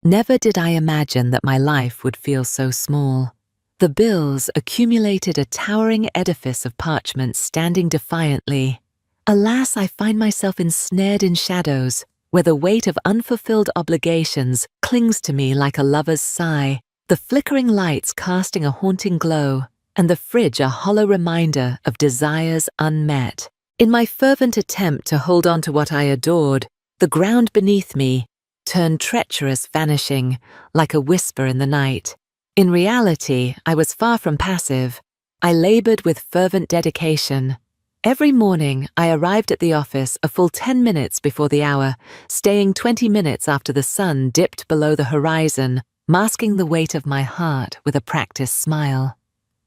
Never did I imagine that my life would feel so small. The bills accumulated a towering edifice of parchment standing defiantly. Alas, I find myself ensnared in shadows, where the weight of unfulfilled obligations clings to me like a lover's sigh, the flickering lights casting a haunting glow, and the fridge a hollow reminder of desires unmet. In my fervent attempt to hold on to what I adored, the ground beneath me turned treacherous, vanishing like a whisper in the night. In reality, I was far from passive. I labored with fervent dedication. Every morning, I arrived at the office a full 10 minutes before the hour, staying 20 minutes after the sun dipped below the horizon, masking the weight of my heart with a practiced smile.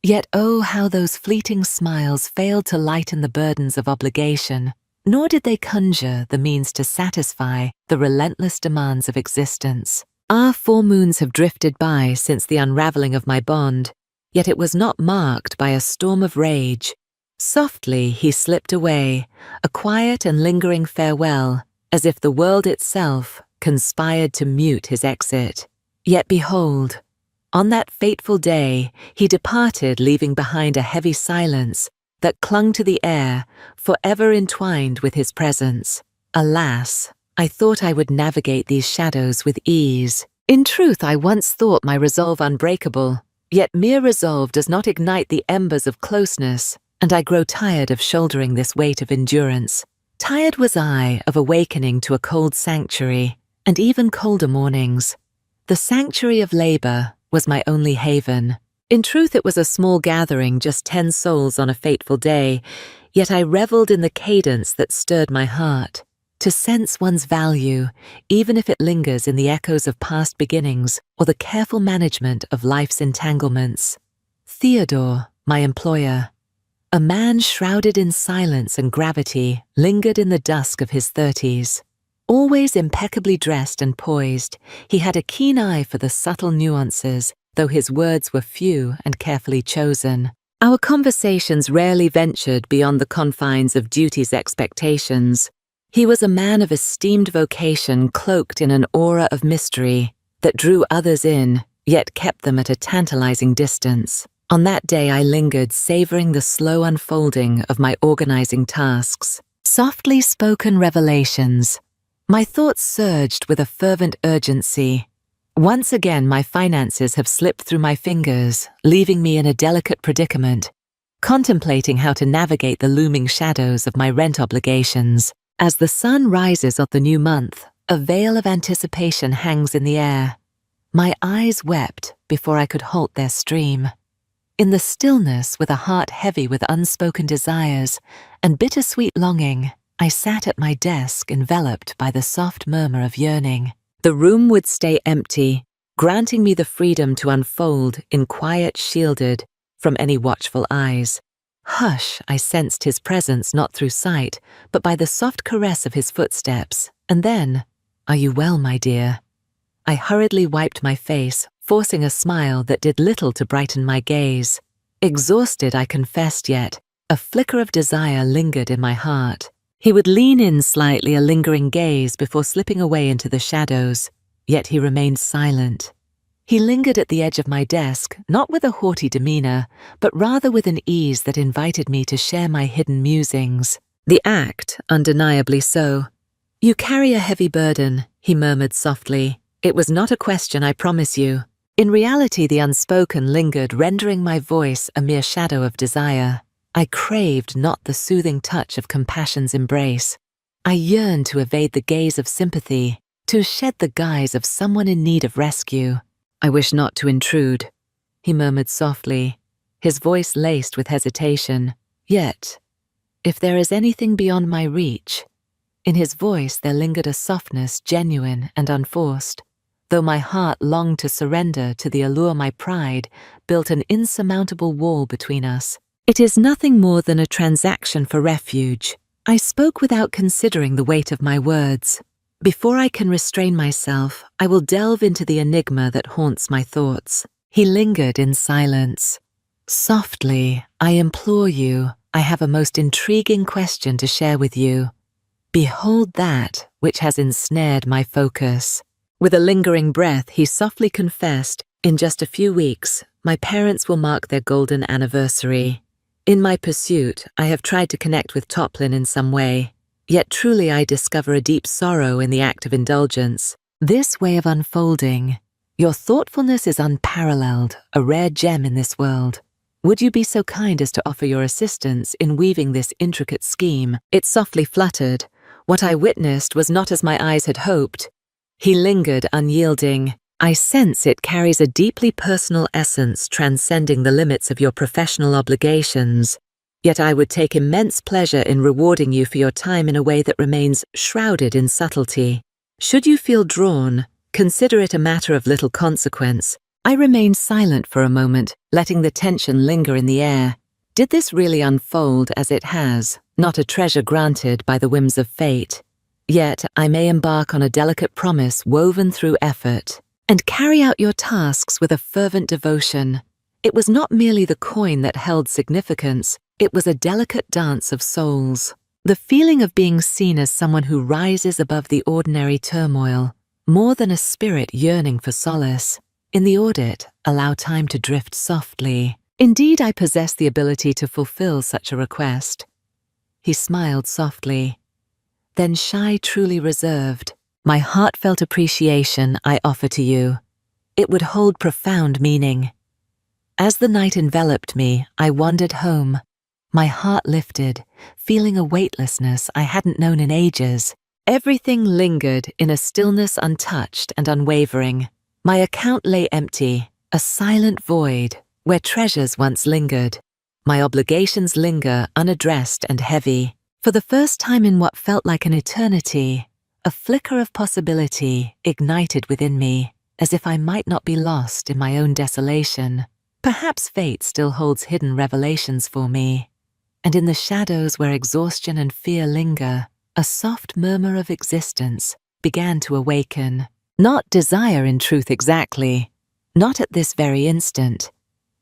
Yet oh, how those fleeting smiles failed to lighten the burdens of obligation, nor did they conjure the means to satisfy the relentless demands of existence. 4 moons have drifted by since the unraveling of my bond, yet it was not marked by a storm of rage. Softly he slipped away, a quiet and lingering farewell, as if the world itself conspired to mute his exit. Yet behold, on that fateful day, he departed, leaving behind a heavy silence that clung to the air, forever entwined with his presence. Alas, I thought I would navigate these shadows with ease. In truth, I once thought my resolve unbreakable, yet mere resolve does not ignite the embers of closeness, and I grow tired of shouldering this weight of endurance. Tired was I of awakening to a cold sanctuary, and even colder mornings. The sanctuary of labor was my only haven. In truth, it was a small gathering, just 10 souls on a fateful day, yet I reveled in the cadence that stirred my heart. To sense one's value, even if it lingers in the echoes of past beginnings or the careful management of life's entanglements. Theodore, my employer, a man shrouded in silence and gravity, lingered in the dusk of his 30s. Always impeccably dressed and poised, he had a keen eye for the subtle nuances, though his words were few and carefully chosen. Our conversations rarely ventured beyond the confines of duty's expectations. He was a man of esteemed vocation, cloaked in an aura of mystery that drew others in, yet kept them at a tantalizing distance. On that day I lingered, savoring the slow unfolding of my organizing tasks. Softly spoken revelations. My thoughts surged with a fervent urgency. Once again my finances have slipped through my fingers, leaving me in a delicate predicament, contemplating how to navigate the looming shadows of my rent obligations. As the sun rises on the new month, a veil of anticipation hangs in the air. My eyes wept before I could halt their stream. In the stillness, with a heart heavy with unspoken desires and bittersweet longing, I sat at my desk, enveloped by the soft murmur of yearning. The room would stay empty, granting me the freedom to unfold in quiet, shielded from any watchful eyes. Hush, I sensed his presence not through sight, but by the soft caress of his footsteps, and then, "Are you well, my dear?" I hurriedly wiped my face, forcing a smile that did little to brighten my gaze. Exhausted, I confessed, yet a flicker of desire lingered in my heart. He would lean in slightly, a lingering gaze, before slipping away into the shadows, yet he remained silent. He lingered at the edge of my desk, not with a haughty demeanor, but rather with an ease that invited me to share my hidden musings. The act, undeniably so. "You carry a heavy burden," he murmured softly. "It was not a question, I promise you." In reality, the unspoken lingered, rendering my voice a mere shadow of desire. I craved not the soothing touch of compassion's embrace. I yearned to evade the gaze of sympathy, to shed the guise of someone in need of rescue. "I wish not to intrude," he murmured softly, his voice laced with hesitation. "Yet, if there is anything beyond my reach," in his voice there lingered a softness genuine and unforced, though my heart longed to surrender to the allure my pride built an insurmountable wall between us. "It is nothing more than a transaction for refuge." I spoke without considering the weight of my words. Before I can restrain myself, I will delve into the enigma that haunts my thoughts. He lingered in silence. "Softly, I implore you, I have a most intriguing question to share with you. Behold that which has ensnared my focus." With a lingering breath, he softly confessed, "In just a few weeks, my parents will mark their golden anniversary. In my pursuit, I have tried to connect with Toplin in some way, yet truly I discover a deep sorrow in the act of indulgence. This way of unfolding, your thoughtfulness is unparalleled, a rare gem in this world. Would you be so kind as to offer your assistance in weaving this intricate scheme?" It softly fluttered. What I witnessed was not as my eyes had hoped. He lingered, unyielding. "I sense it carries a deeply personal essence transcending the limits of your professional obligations. Yet I would take immense pleasure in rewarding you for your time in a way that remains shrouded in subtlety. Should you feel drawn, consider it a matter of little consequence." I remained silent for a moment, letting the tension linger in the air. Did this really unfold as it has, not a treasure granted by the whims of fate? Yet I may embark on a delicate promise woven through effort, and carry out your tasks with a fervent devotion. It was not merely the coin that held significance, it was a delicate dance of souls. The feeling of being seen as someone who rises above the ordinary turmoil, more than a spirit yearning for solace. In the audit, allow time to drift softly. Indeed, I possess the ability to fulfill such a request. He smiled softly. Then shy, truly reserved, "My heartfelt appreciation I offer to you. It would hold profound meaning." As the night enveloped me, I wandered home. My heart lifted, feeling a weightlessness I hadn't known in ages. Everything lingered in a stillness untouched and unwavering. My account lay empty, a silent void where treasures once lingered. My obligations linger unaddressed and heavy. For the first time in what felt like an eternity, a flicker of possibility ignited within me, as if I might not be lost in my own desolation. Perhaps fate still holds hidden revelations for me, and in the shadows where exhaustion and fear linger, a soft murmur of existence began to awaken. Not desire in truth exactly, not at this very instant,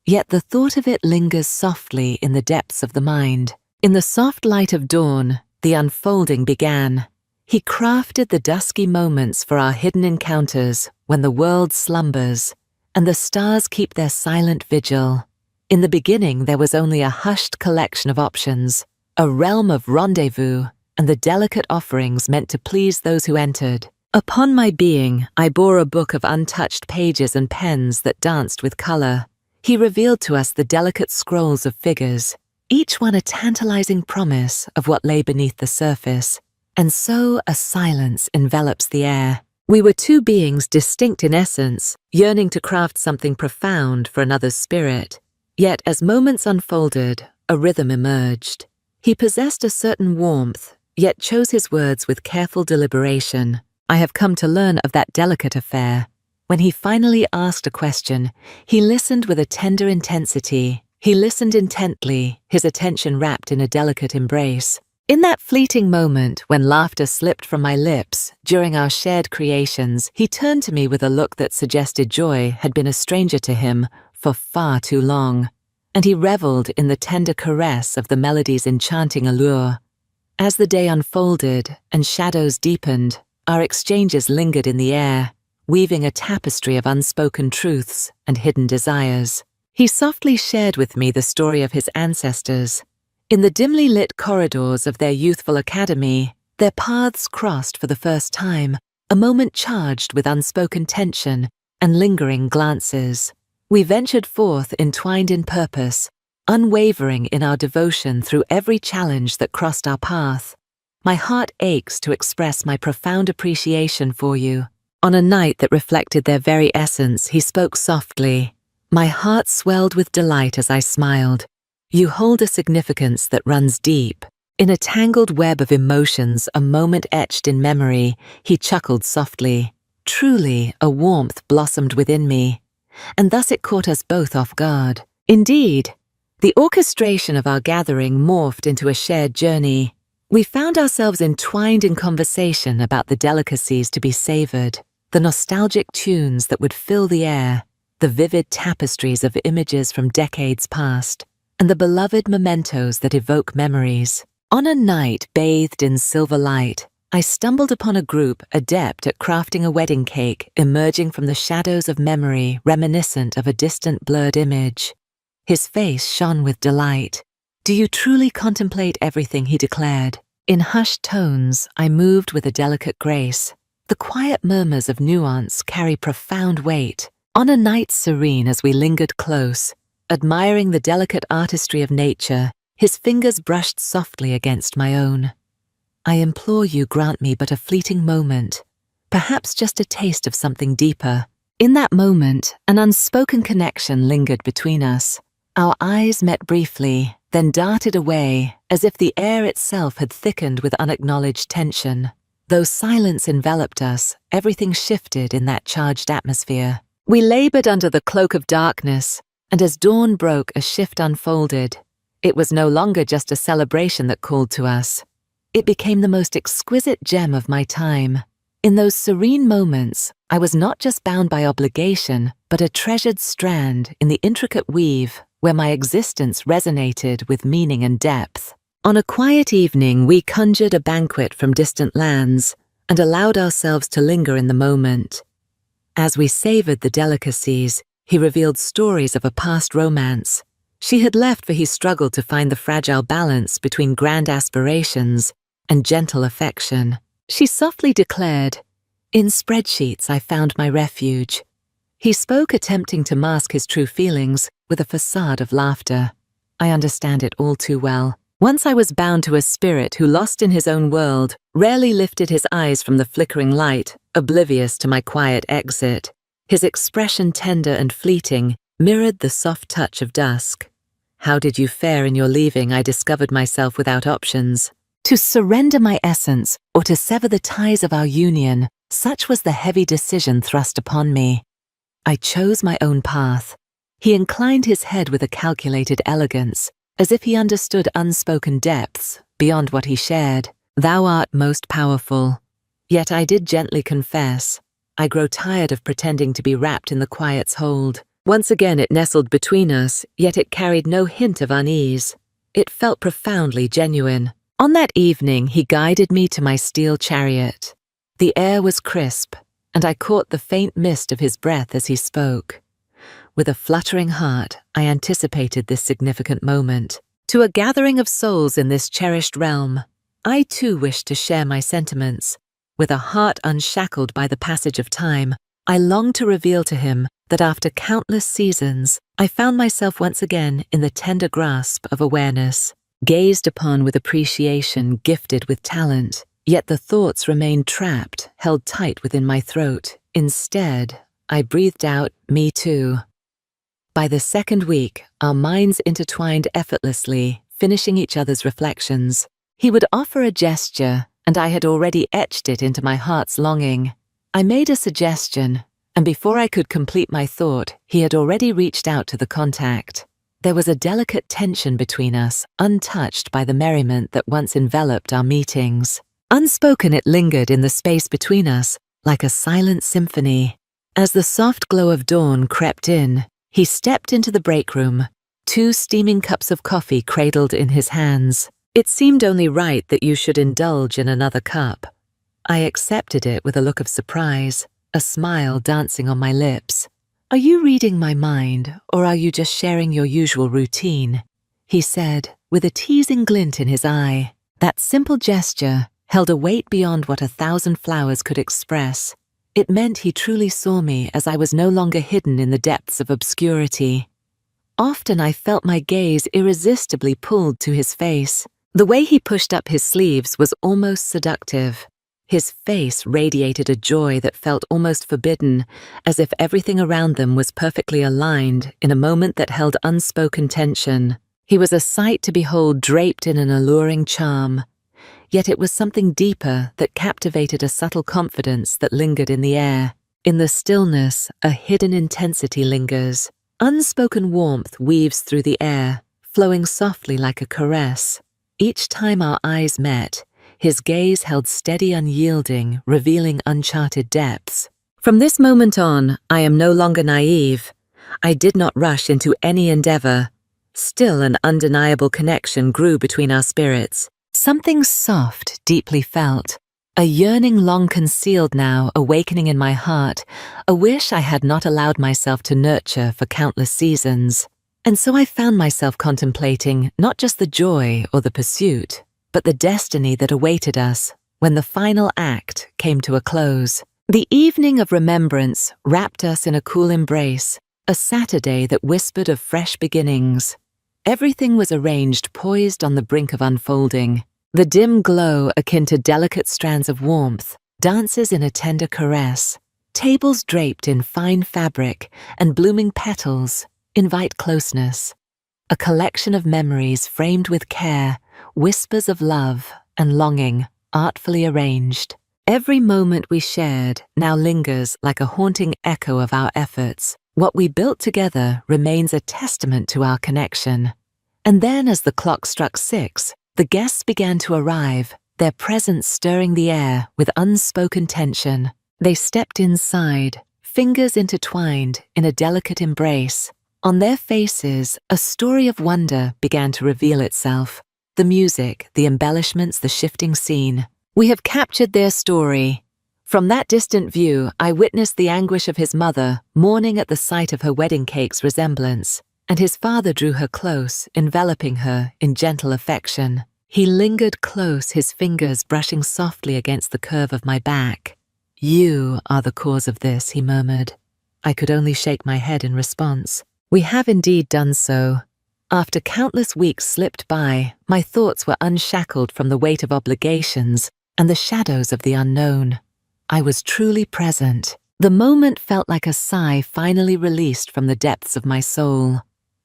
yet the thought of it lingers softly in the depths of the mind. In the soft light of dawn, the unfolding began. He crafted the dusky moments for our hidden encounters when the world slumbers and the stars keep their silent vigil. In the beginning, there was only a hushed collection of options, a realm of rendezvous and the delicate offerings meant to please those who entered. Upon my being, I bore a book of untouched pages and pens that danced with color. He revealed to us the delicate scrolls of figures, each one a tantalizing promise of what lay beneath the surface, and so a silence envelops the air. We were two beings distinct in essence, yearning to craft something profound for another's spirit. Yet as moments unfolded, a rhythm emerged. He possessed a certain warmth, yet chose his words with careful deliberation. I have come to learn of that delicate affair. When he finally asked a question, he listened with a tender intensity. He listened intently, his attention wrapped in a delicate embrace. In that fleeting moment, when laughter slipped from my lips during our shared creations, he turned to me with a look that suggested joy had been a stranger to him for far too long, and he reveled in the tender caress of the melody's enchanting allure. As the day unfolded and shadows deepened, our exchanges lingered in the air, weaving a tapestry of unspoken truths and hidden desires. He softly shared with me the story of his ancestors. In the dimly lit corridors of their youthful academy, their paths crossed for the first time, a moment charged with unspoken tension and lingering glances. We ventured forth entwined in purpose, unwavering in our devotion through every challenge that crossed our path. My heart aches to express my profound appreciation for you. On a night that reflected their very essence, he spoke softly. My heart swelled with delight as I smiled. You hold a significance that runs deep. In a tangled web of emotions, a moment etched in memory, he chuckled softly. Truly, a warmth blossomed within me, and thus it caught us both off guard. Indeed, the orchestration of our gathering morphed into a shared journey. We found ourselves entwined in conversation about the delicacies to be savored, the nostalgic tunes that would fill the air, the vivid tapestries of images from decades past, and the beloved mementos that evoke memories. On a night bathed in silver light, I stumbled upon a group adept at crafting a wedding cake emerging from the shadows of memory reminiscent of a distant blurred image. His face shone with delight. "Do you truly contemplate everything?" he declared. In hushed tones, I moved with a delicate grace. The quiet murmurs of nuance carry profound weight. On a night serene as we lingered close, admiring the delicate artistry of nature, his fingers brushed softly against my own. "I implore you, grant me but a fleeting moment, perhaps just a taste of something deeper." In that moment, an unspoken connection lingered between us. Our eyes met briefly, then darted away, as if the air itself had thickened with unacknowledged tension. Though silence enveloped us, everything shifted in that charged atmosphere. We labored under the cloak of darkness, and as dawn broke, a shift unfolded. It was no longer just a celebration that called to us. It became the most exquisite gem of my time. In those serene moments, I was not just bound by obligation, but a treasured strand in the intricate weave where my existence resonated with meaning and depth. On a quiet evening, we conjured a banquet from distant lands and allowed ourselves to linger in the moment. As we savored the delicacies, he revealed stories of a past romance. She had left, for he struggled to find the fragile balance between grand aspirations and gentle affection. She softly declared, "In spreadsheets I found my refuge." He spoke, attempting to mask his true feelings with a facade of laughter. I understand it all too well. Once I was bound to a spirit who, lost in his own world, rarely lifted his eyes from the flickering light, oblivious to my quiet exit. His expression, tender and fleeting, mirrored the soft touch of dusk. "How did you fare in your leaving?" I discovered myself without options. To surrender my essence or to sever the ties of our union, such was the heavy decision thrust upon me. I chose my own path. He inclined his head with a calculated elegance, as if he understood unspoken depths beyond what he shared. "Thou art most powerful." Yet I did gently confess, "I grow tired of pretending to be wrapped in the quiet's hold." Once again it nestled between us, yet it carried no hint of unease. It felt profoundly genuine. On that evening, he guided me to my steel chariot. The air was crisp, and I caught the faint mist of his breath as he spoke. With a fluttering heart, I anticipated this significant moment. To a gathering of souls in this cherished realm, I too wished to share my sentiments. With a heart unshackled by the passage of time, I longed to reveal to him that after countless seasons, I found myself once again in the tender grasp of awareness. Gazed upon with appreciation, gifted with talent, yet the thoughts remained trapped, held tight within my throat. Instead, I breathed out, "Me too." By the second week, our minds intertwined effortlessly, finishing each other's reflections. He would offer a gesture, and I had already etched it into my heart's longing. I made a suggestion, and before I could complete my thought, he had already reached out to the contact. There was a delicate tension between us, untouched by the merriment that once enveloped our meetings. Unspoken, it lingered in the space between us, like a silent symphony. As the soft glow of dawn crept in, he stepped into the break room, 2 steaming cups of coffee cradled in his hands. "It seemed only right that you should indulge in another cup." I accepted it with a look of surprise, a smile dancing on my lips. "Are you reading my mind, or are you just sharing your usual routine?" he said, with a teasing glint in his eye. That simple gesture held a weight beyond what 1,000 flowers could express. It meant he truly saw me as I was no longer hidden in the depths of obscurity. Often I felt my gaze irresistibly pulled to his face. The way he pushed up his sleeves was almost seductive. His face radiated a joy that felt almost forbidden, as if everything around them was perfectly aligned in a moment that held unspoken tension. He was a sight to behold, draped in an alluring charm. Yet it was something deeper that captivated, a subtle confidence that lingered in the air. In the stillness, a hidden intensity lingers. Unspoken warmth weaves through the air, flowing softly like a caress. Each time our eyes met, his gaze held steady, unyielding, revealing uncharted depths. From this moment on, I am no longer naive. I did not rush into any endeavor. Still, an undeniable connection grew between our spirits. Something soft, deeply felt. A yearning long concealed now awakening in my heart, a wish I had not allowed myself to nurture for countless seasons. And so I found myself contemplating not just the joy or the pursuit, but the destiny that awaited us when the final act came to a close. The evening of remembrance wrapped us in a cool embrace, a Saturday that whispered of fresh beginnings. Everything was arranged poised on the brink of unfolding. The dim glow akin to delicate strands of warmth dances in a tender caress. Tables draped in fine fabric and blooming petals invite closeness. A collection of memories framed with care, whispers of love and longing artfully arranged. Every moment we shared now lingers like a haunting echo of our efforts. What we built together remains a testament to our connection. And then as the clock struck 6, the guests began to arrive, their presence stirring the air with unspoken tension. They stepped inside, fingers intertwined in a delicate embrace. On their faces, a story of wonder began to reveal itself. The music, the embellishments, the shifting scene. We have captured their story. From that distant view, I witnessed the anguish of his mother, mourning at the sight of her wedding cake's resemblance, and his father drew her close, enveloping her in gentle affection. He lingered close, his fingers brushing softly against the curve of my back. "You are the cause of this," he murmured. I could only shake my head in response. "We have indeed done so." After countless weeks slipped by, my thoughts were unshackled from the weight of obligations and the shadows of the unknown. I was truly present. The moment felt like a sigh finally released from the depths of my soul.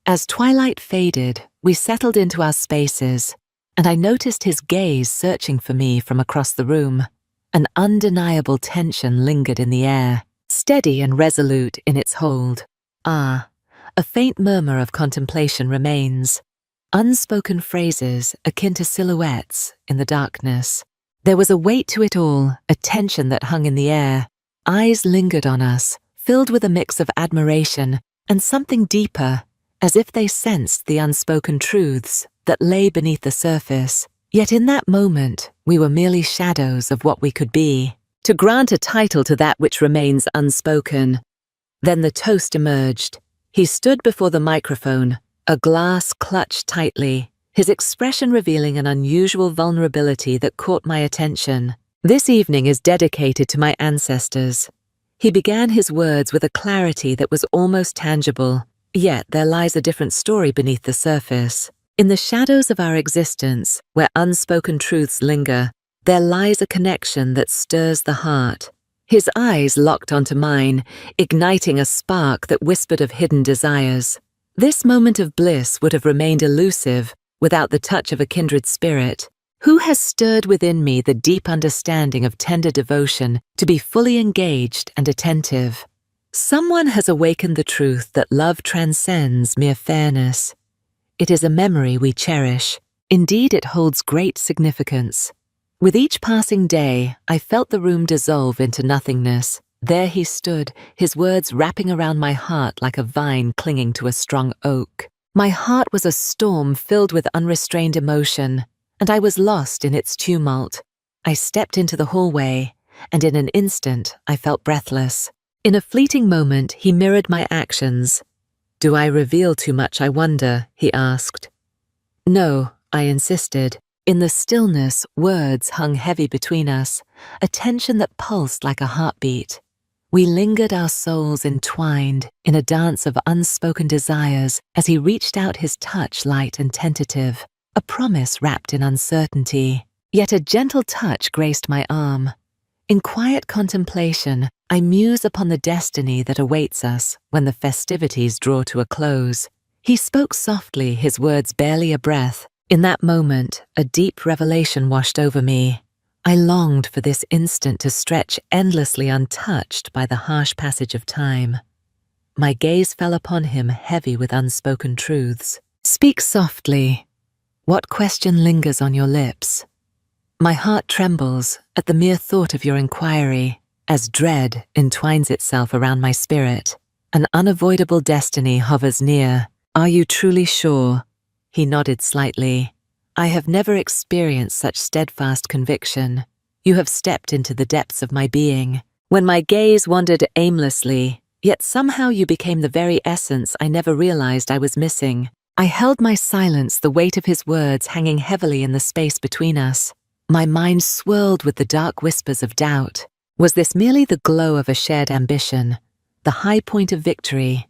As twilight faded, we settled into our spaces, and I noticed his gaze searching for me from across the room. An undeniable tension lingered in the air, steady and resolute in its hold. A faint murmur of contemplation remains. Unspoken phrases akin to silhouettes in the darkness. There was a weight to it all, a tension that hung in the air. Eyes lingered on us, filled with a mix of admiration and something deeper, as if they sensed the unspoken truths that lay beneath the surface. Yet in that moment, we were merely shadows of what we could be, to grant a title to that which remains unspoken. Then the toast emerged. He stood before the microphone, a glass clutched tightly, his expression revealing an unusual vulnerability that caught my attention. "This evening is dedicated to my ancestors." He began his words with a clarity that was almost tangible, yet there lies a different story beneath the surface. In the shadows of our existence, where unspoken truths linger, there lies a connection that stirs the heart. His eyes locked onto mine, igniting a spark that whispered of hidden desires. This moment of bliss would have remained elusive without the touch of a kindred spirit. Who has stirred within me the deep understanding of tender devotion to be fully engaged and attentive? Someone has awakened the truth that love transcends mere fairness. It is a memory we cherish. Indeed, it holds great significance. With each passing day, I felt the room dissolve into nothingness. There he stood, his words wrapping around my heart like a vine clinging to a strong oak. My heart was a storm filled with unrestrained emotion, and I was lost in its tumult. I stepped into the hallway, and in an instant I felt breathless. In a fleeting moment, he mirrored my actions. "Do I reveal too much, I wonder?" he asked. "No," I insisted. In the stillness, words hung heavy between us, a tension that pulsed like a heartbeat. We lingered, our souls entwined, in a dance of unspoken desires as he reached out, his touch light and tentative, a promise wrapped in uncertainty. Yet a gentle touch graced my arm. In quiet contemplation, I muse upon the destiny that awaits us when the festivities draw to a close. He spoke softly, his words barely a breath. In that moment, a deep revelation washed over me. I longed for this instant to stretch endlessly untouched by the harsh passage of time. My gaze fell upon him, heavy with unspoken truths. "Speak softly. What question lingers on your lips?" My heart trembles at the mere thought of your inquiry, as dread entwines itself around my spirit. An unavoidable destiny hovers near. "Are you truly sure?" He nodded slightly. I have never experienced such steadfast conviction. You have stepped into the depths of my being. When my gaze wandered aimlessly, yet somehow you became the very essence I never realized I was missing. I held my silence, the weight of his words hanging heavily in the space between us. My mind swirled with the dark whispers of doubt. Was this merely the glow of a shared ambition, the high point of victory?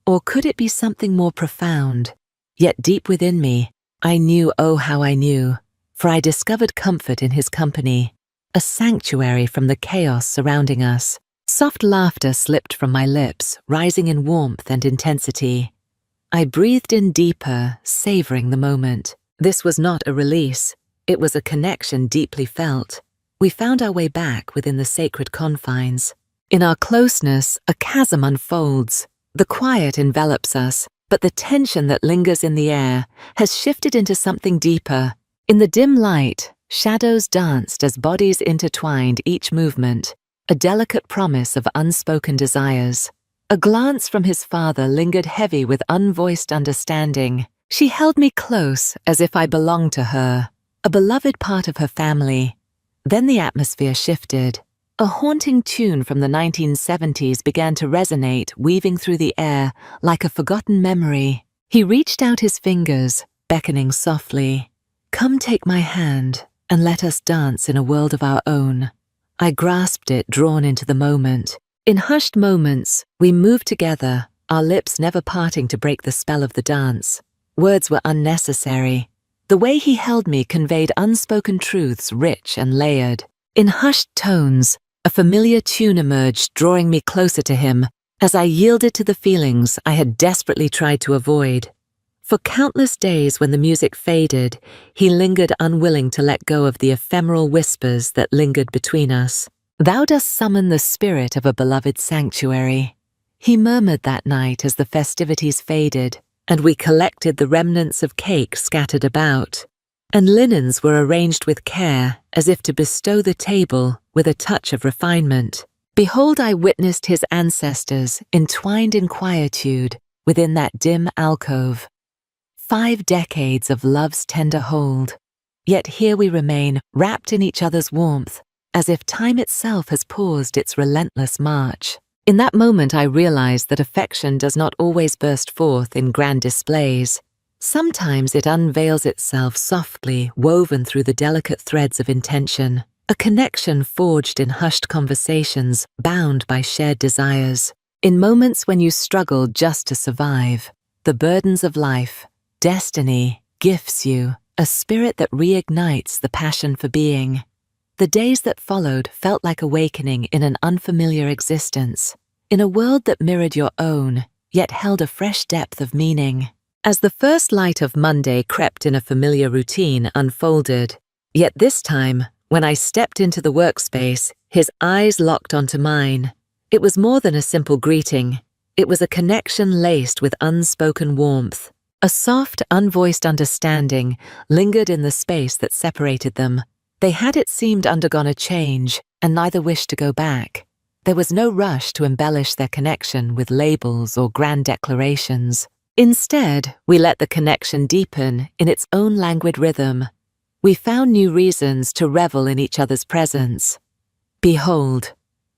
Or could it be something more profound? Yet deep within me, I knew, oh how I knew, for I discovered comfort in his company, a sanctuary from the chaos surrounding us. Soft laughter slipped from my lips, rising in warmth and intensity. I breathed in deeper, savoring the moment. This was not a release. It was a connection deeply felt. We found our way back within the sacred confines. In our closeness, a chasm unfolds. The quiet envelops us, but the tension that lingers in the air has shifted into something deeper. In the dim light, shadows danced as bodies intertwined each movement, a delicate promise of unspoken desires. A glance from his father lingered heavy with unvoiced understanding. She held me close as if I belonged to her, a beloved part of her family. Then the atmosphere shifted. A haunting tune from the 1970s began to resonate, weaving through the air like a forgotten memory. He reached out his fingers, beckoning softly. "Come take my hand, and let us dance in a world of our own." I grasped it, drawn into the moment. In hushed moments, we moved together, our lips never parting to break the spell of the dance. Words were unnecessary. The way he held me conveyed unspoken truths, rich and layered. In hushed tones, a familiar tune emerged, drawing me closer to him as I yielded to the feelings I had desperately tried to avoid. For countless days when the music faded, he lingered, unwilling to let go of the ephemeral whispers that lingered between us. "Thou dost summon the spirit of a beloved sanctuary," he murmured that night as the festivities faded, and we collected the remnants of cake scattered about, and linens were arranged with care as if to bestow the table with a touch of refinement. Behold, I witnessed his ancestors entwined in quietude within that dim alcove. 5 decades of love's tender hold. Yet here we remain, wrapped in each other's warmth, as if time itself has paused its relentless march. In that moment I realized that affection does not always burst forth in grand displays. Sometimes it unveils itself softly, woven through the delicate threads of intention, a connection forged in hushed conversations, bound by shared desires. In moments when you struggle just to survive, the burdens of life, destiny, gifts you a spirit that reignites the passion for being. The days that followed felt like awakening in an unfamiliar existence, in a world that mirrored your own, yet held a fresh depth of meaning. As the first light of Monday crept in a familiar routine unfolded, yet this time, when I stepped into the workspace, his eyes locked onto mine. It was more than a simple greeting. It was a connection laced with unspoken warmth. A soft, unvoiced understanding lingered in the space that separated them. They had, it seemed, undergone a change, and neither wished to go back. There was no rush to embellish their connection with labels or grand declarations. Instead, we let the connection deepen in its own languid rhythm. We found new reasons to revel in each other's presence. Behold,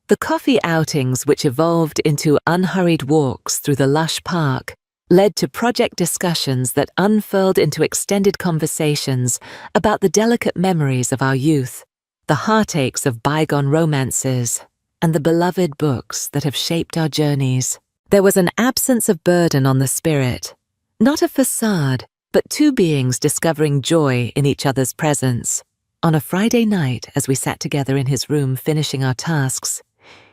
the coffee outings which evolved into unhurried walks through the lush park led to project discussions that unfurled into extended conversations about the delicate memories of our youth, the heartaches of bygone romances, and the beloved books that have shaped our journeys. There was an absence of burden on the spirit, not a facade, but 2 beings discovering joy in each other's presence. On a Friday night, as we sat together in his room finishing our tasks,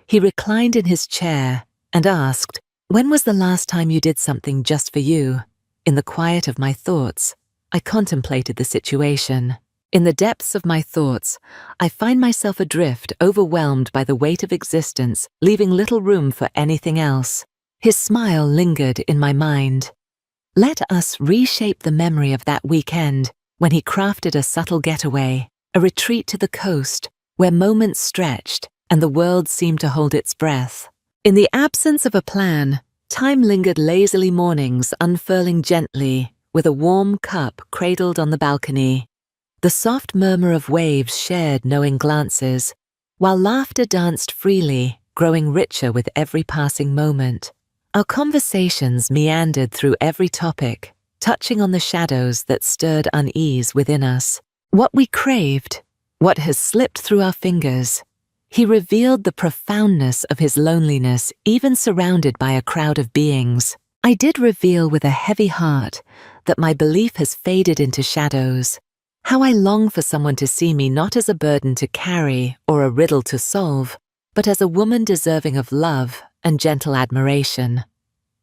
he reclined in his chair and asked, "When was the last time you did something just for you?" In the quiet of my thoughts, I contemplated the situation. In the depths of my thoughts, I find myself adrift, overwhelmed by the weight of existence, leaving little room for anything else. His smile lingered in my mind. Let us reshape the memory of that weekend when he crafted a subtle getaway, a retreat to the coast, where moments stretched and the world seemed to hold its breath. In the absence of a plan, time lingered lazily, mornings unfurling gently, with a warm cup cradled on the balcony. the soft murmur of waves shared knowing glances, while laughter danced freely, growing richer with every passing moment. Our conversations meandered through every topic, touching on the shadows that stirred unease within us. What we craved, what has slipped through our fingers. He revealed the profoundness of his loneliness, even surrounded by a crowd of beings. I did reveal with a heavy heart that my belief has faded into shadows. How I long for someone to see me not as a burden to carry or a riddle to solve, but as a woman deserving of love and gentle admiration.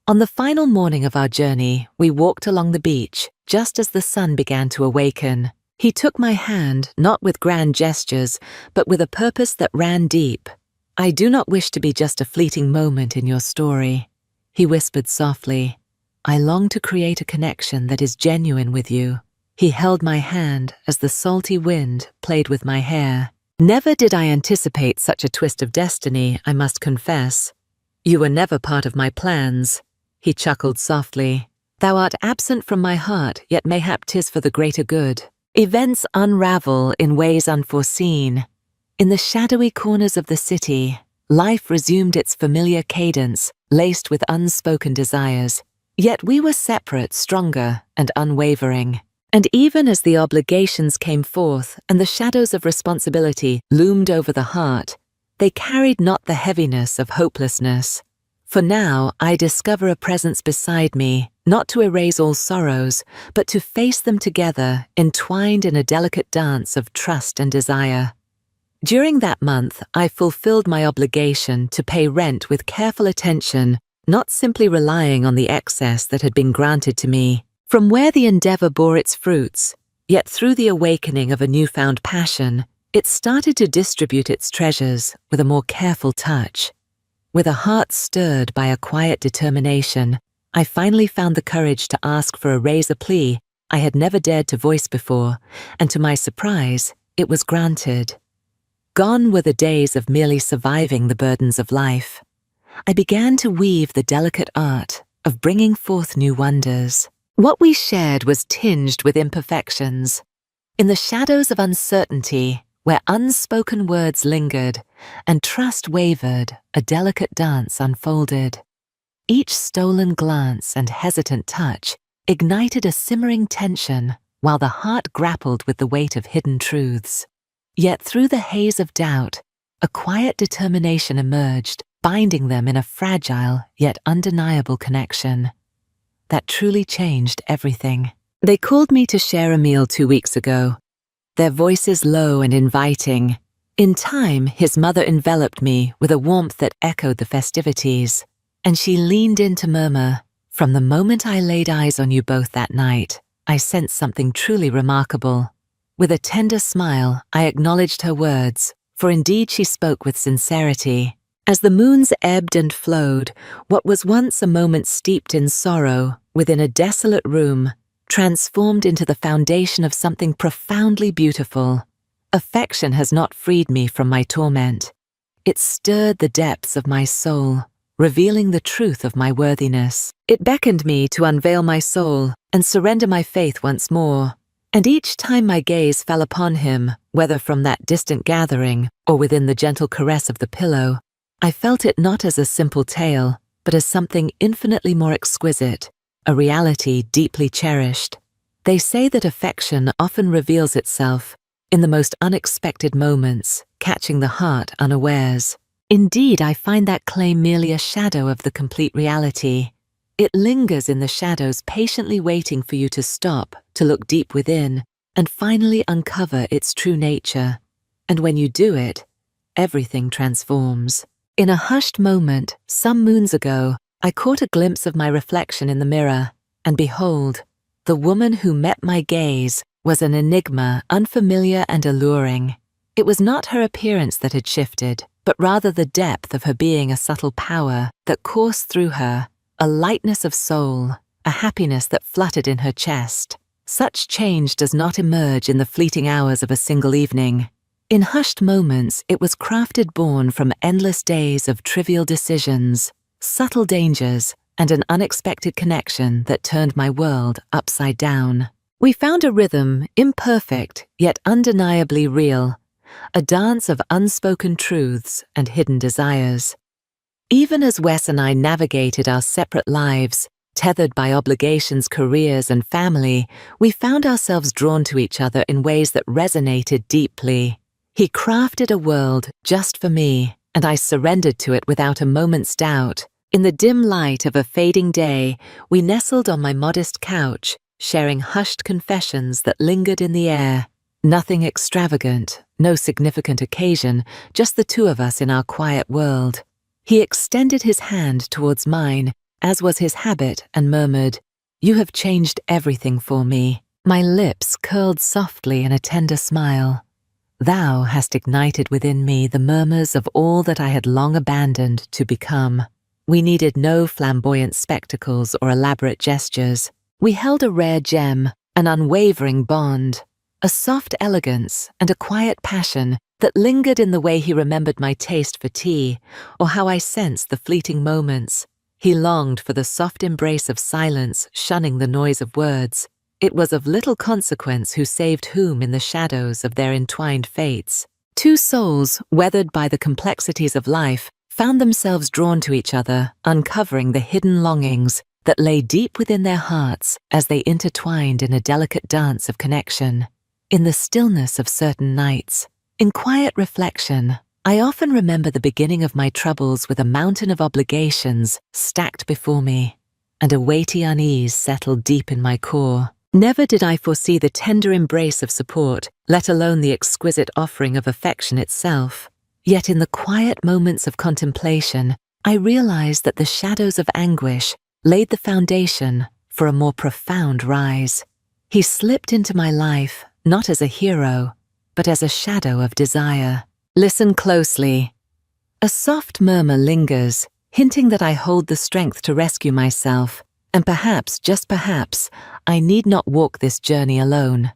On the final morning of our journey, we walked along the beach just as the sun began to awaken. He took my hand, not with grand gestures, but with a purpose that ran deep. "I do not wish to be just a fleeting moment in your story," he whispered softly. "I long to create a connection that is genuine with you." He held my hand as the salty wind played with my hair. Never did I anticipate such a twist of destiny, I must confess. "You were never part of my plans," he chuckled softly. "Thou art absent from my heart, yet mayhap 'tis for the greater good." Events unravel in ways unforeseen. In the shadowy corners of the city, life resumed its familiar cadence, laced with unspoken desires. Yet we were separate, stronger, and unwavering. And even as the obligations came forth and the shadows of responsibility loomed over the heart, they carried not the heaviness of hopelessness. For now I discover a presence beside me, not to erase all sorrows, but to face them together, entwined in a delicate dance of trust and desire. During that month, I fulfilled my obligation to pay rent with careful attention, not simply relying on the excess that had been granted to me. From where the endeavor bore its fruits, yet through the awakening of a newfound passion, it started to distribute its treasures with a more careful touch. With a heart stirred by a quiet determination, I finally found the courage to ask for a raise, a plea I had never dared to voice before, and to my surprise, it was granted. Gone were the days of merely surviving the burdens of life. I began to weave the delicate art of bringing forth new wonders. What we shared was tinged with imperfections. In the shadows of uncertainty, where unspoken words lingered and trust wavered, a delicate dance unfolded. Each stolen glance and hesitant touch ignited a simmering tension, while the heart grappled with the weight of hidden truths. Yet through the haze of doubt, a quiet determination emerged, binding them in a fragile yet undeniable connection. That truly changed everything. They called me to share a meal 2 weeks ago, their voices low and inviting. In time, his mother enveloped me with a warmth that echoed the festivities, and she leaned in to murmur, "From the moment I laid eyes on you both that night, I sensed something truly remarkable." With a tender smile, I acknowledged her words, for indeed she spoke with sincerity. As the moons ebbed and flowed, what was once a moment steeped in sorrow within a desolate room transformed into the foundation of something profoundly beautiful. Affection has not freed me from my torment. It stirred the depths of my soul, revealing the truth of my worthiness. It beckoned me to unveil my soul and surrender my faith once more. And each time my gaze fell upon him, whether from that distant gathering or within the gentle caress of the pillow, I felt it not as a simple tale, but as something infinitely more exquisite, a reality deeply cherished. They say that affection often reveals itself in the most unexpected moments, catching the heart unawares. Indeed, I find that claim merely a shadow of the complete reality. It lingers in the shadows, patiently waiting for you to stop, to look deep within, and finally uncover its true nature. And when you do it, everything transforms. In a hushed moment, some moons ago, I caught a glimpse of my reflection in the mirror, and behold, the woman who met my gaze was an enigma, unfamiliar and alluring. It was not her appearance that had shifted, but rather the depth of her being, a subtle power that coursed through her, a lightness of soul, a happiness that fluttered in her chest. Such change does not emerge in the fleeting hours of a single evening. In hushed moments, it was crafted, born from endless days of trivial decisions, subtle dangers, and an unexpected connection that turned my world upside down. We found a rhythm, imperfect, yet undeniably real, a dance of unspoken truths and hidden desires. Even as Wes and I navigated our separate lives, tethered by obligations, careers, and family, we found ourselves drawn to each other in ways that resonated deeply. He crafted a world just for me, and I surrendered to it without a moment's doubt. In the dim light of a fading day, we nestled on my modest couch, sharing hushed confessions that lingered in the air. Nothing extravagant, no significant occasion, just the two of us in our quiet world. He extended his hand towards mine, as was his habit, and murmured, "You have changed everything for me." My lips curled softly in a tender smile. Thou hast ignited within me the murmurs of all that I had long abandoned to become. We needed no flamboyant spectacles or elaborate gestures. We held a rare gem, an unwavering bond, a soft elegance and a quiet passion that lingered in the way he remembered my taste for tea, or how I sensed the fleeting moments. He longed for the soft embrace of silence, shunning the noise of words. It was of little consequence who saved whom in the shadows of their entwined fates. Two souls, weathered by the complexities of life, found themselves drawn to each other, uncovering the hidden longings that lay deep within their hearts as they intertwined in a delicate dance of connection. In the stillness of certain nights, in quiet reflection, I often remember the beginning of my troubles with a mountain of obligations stacked before me, and a weighty unease settled deep in my core. Never did I foresee the tender embrace of support, let alone the exquisite offering of affection itself. Yet in the quiet moments of contemplation, I realized that the shadows of anguish laid the foundation for a more profound rise. He slipped into my life, not as a hero, but as a shadow of desire. Listen closely. A soft murmur lingers, hinting that I hold the strength to rescue myself, and perhaps, just perhaps, I need not walk this journey alone.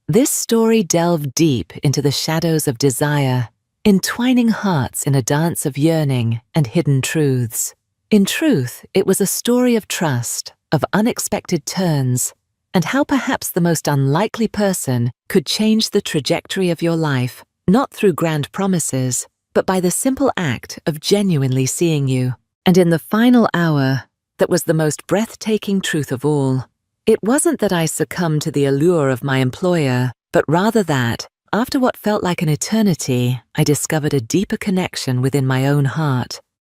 This story delved deep into the shadows of desire, entwining hearts in a dance of yearning and hidden truths. In truth, it was a story of trust, of unexpected turns, and how perhaps the most unlikely person could change the trajectory of your life, not through grand promises, but by the simple act of genuinely seeing you. And in the final hour, that was the most breathtaking truth of all. It wasn't that I succumbed to the allure of my employer, but rather that, after what felt like an eternity, I discovered a deeper connection within my own heart.